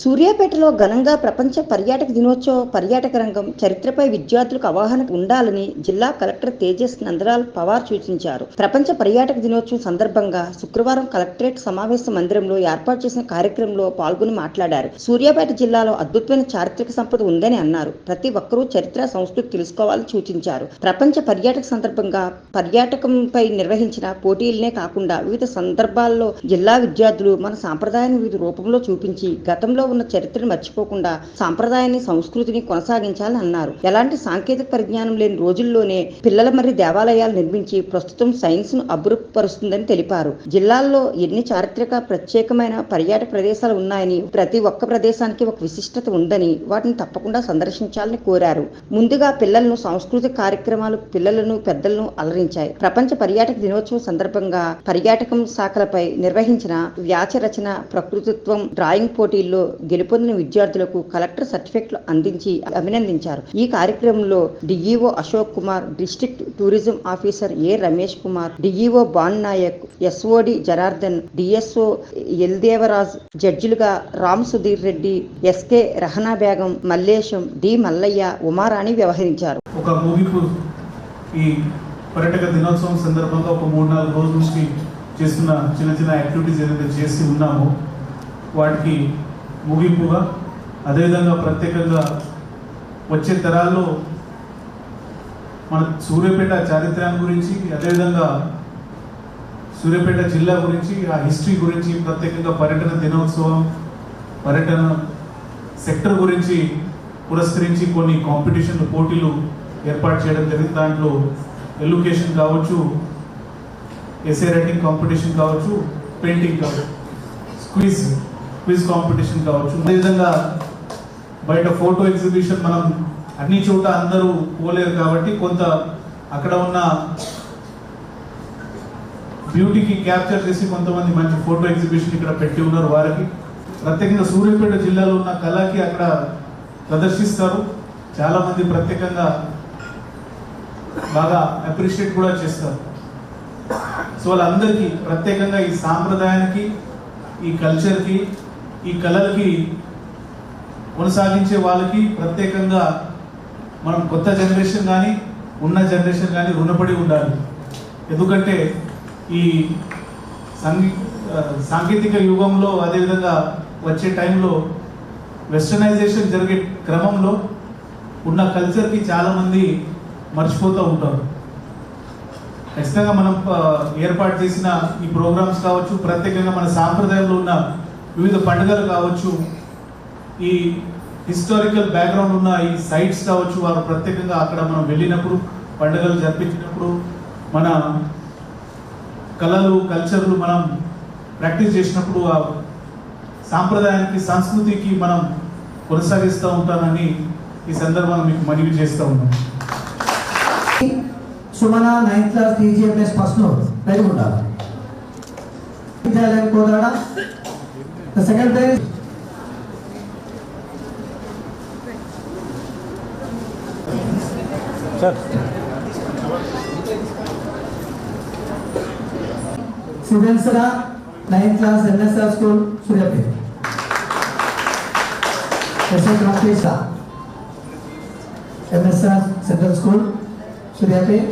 సూర్యాపేటలో ఘనంగా ప్రపంచ పర్యాటక దినోత్సవ పర్యాటక రంగం చరిత్రపై విద్యార్థులకు అవగాహన ఉండాలని జిల్లా కలెక్టర్ తేజస్ నందలాల్ పవార్ సూచించారు. ప్రపంచ పర్యాటక దినోత్సవం సందర్భంగా శుక్రవారం కలెక్టరేట్ సమావేశ మందిరంలో ఏర్పాటు చేసిన కార్యక్రమంలో పాల్గొని మాట్లాడారు. సూర్యాపేట జిల్లాలో అద్భుతమైన చారిత్రక సంపద ఉందని అన్నారు. ప్రతి ఒక్కరూ చరిత్ర సంస్కృతి తెలుసుకోవాలని సూచించారు. ప్రపంచ పర్యాటక సందర్భంగా పర్యాటకంపై నిర్వహించిన పోటీలనే కాకుండా వివిధ సందర్భాల్లో జిల్లా విద్యార్థులు మన సాంప్రదాయాన్ని వివిధ రూపంలో చూపించి గతంలో ఉన్న చరిత్రను మర్చిపోకుండా సాంప్రదాయాన్ని సంస్కృతిని కొనసాగించాలని అన్నారు. ఎలాంటి సాంకేతిక పరిజ్ఞానం లేని రోజుల్లోనే పిల్లల మరి దేవాలయాలు నిర్మించి ప్రస్తుతం సైన్స్ ను అభివృద్ధిపరుస్తుందని తెలిపారు. జిల్లాల్లో ఎన్ని చారిత్రక ప్రత్యేకమైన పర్యాటక ప్రదేశాలు ఉన్నాయని, ప్రతి ఒక్క ప్రదేశానికి ఒక విశిష్టత ఉందని, వాటిని తప్పకుండా సందర్శించాలని కోరారు. ముందుగా పిల్లలను సాంస్కృతిక కార్యక్రమాలు పిల్లలను పెద్దలను అలరించాయి. ప్రపంచ పర్యాటక దినోత్సవం సందర్భంగా పర్యాటకం శాఖలపై నిర్వహించిన వ్యాస రచన, ప్రకృతిత్వం డ్రాయింగ్ పోటీల్లో గెలుపొందిన విద్యార్థులకు కలెక్టర్ సర్టిఫికెట్లు అందించి అభినందించారు. ఈ కార్యక్రమంలో DEO Ashok Kumar, district tourism officer ఏ రమేష్ కుమార్, డిఈఓ బాన్ Naik, SOD Janardhan, DSO ఎల్దేవరాజ్, జడ్జిలుగా Ram Sudheer Reddy, SK Rahana Begum, Mallesham, D Mallayya, Uma Rani వ్యవహరించారు. ఒక ముగింపు ఈ పర్యాటక దినోత్సవం సందర్భంగా ఒక 3-4 రోజుల నుంచి చేస్తున్న చిన్న చిన్న యాక్టివిటీస్ ఏదైతే చేసి ఉన్నామో వాటికి ముగింపుగా, అదేవిధంగా ప్రత్యేకంగా వచ్చే తరాల్లో మన సూర్యాపేట చారిత్రను గురించి, అదేవిధంగా సూర్యాపేట జిల్లా గురించి, ఆ హిస్టరీ గురించి, ప్రత్యేకంగా పర్యటన దినోత్సవం, పర్యటన సెక్టర్ గురించి పురస్కరించి కొన్ని కాంపిటీషన్లు, పోటీలు ఏర్పాటు చేయడం జరిగింది. దాంట్లో ఎడ్యుకేషన్ కావచ్చు, ఎస్ఏ రైటింగ్ కాంపిటీషన్ కావచ్చు, పెయింటింగ్ కావచ్చు, క్విజ్ కాంపిటీషన్ కావచ్చు, అదేవిధంగా బయట ఫోటో ఎగ్జిబిషన్. మనం అన్ని చోట అందరూ పోలేరు కాబట్టి కొంత అక్కడ ఉన్న బ్యూటీకి క్యాప్చర్ చేసి కొంతమంది మంచి ఫోటో ఎగ్జిబిషన్ ఇక్కడ పెట్టి ఉన్నారు. వారికి ప్రత్యేకంగా సూర్యాపేట జిల్లాలో ఉన్న కళకి అక్కడ ప్రదర్శిస్తారు. చాలా మంది ప్రత్యేకంగా బాగా అప్రిషియేట్ కూడా చేస్తారు. సో వాళ్ళందరికీ ప్రత్యేకంగా ఈ సాంప్రదాయానికి, ఈ కల్చర్కి, ఈ కళలకి కొనసాగించే వాళ్ళకి ప్రత్యేకంగా మనం కొత్త జనరేషన్ కానీ ఉన్న జనరేషన్ కానీ రుణపడి ఉండాలి. ఎందుకంటే ఈ సాంకేతిక యుగంలో, అదేవిధంగా వచ్చే టైంలో వెస్టర్నైజేషన్ జరిగే క్రమంలో ఉన్న కల్చర్కి చాలామంది మర్చిపోతూ ఉంటారు. ఖచ్చితంగా మనం ఏర్పాటు చేసిన ఈ ప్రోగ్రామ్స్ కావచ్చు, ప్రత్యేకంగా మన సాంప్రదాయంలో ఉన్న వివిధ పండుగలు కావచ్చు, ఈ హిస్టారికల్ బ్యాక్గ్రౌండ్ ఉన్న ఈ సైట్స్ కావచ్చు, వారు ప్రత్యేకంగా అక్కడ మనం వెళ్ళినప్పుడు, పండుగలు జరిపించినప్పుడు మన కళలు, కల్చర్లు మనం ప్రాక్టీస్ చేసినప్పుడు ఆ సాంప్రదాయానికి, సంస్కృతికి మనం కొనసాగిస్తూ ఉంటానని ఈ సందర్భంగా మీకు మనవి చేస్తూ ఉన్నాం. Sumana 9th class TGMS first note ready ఉండాలి. విద్యాలయం Kodad. The second place sir Sidensara 9th class NSR school Suryapet. Second class MSR Central School Suryapet.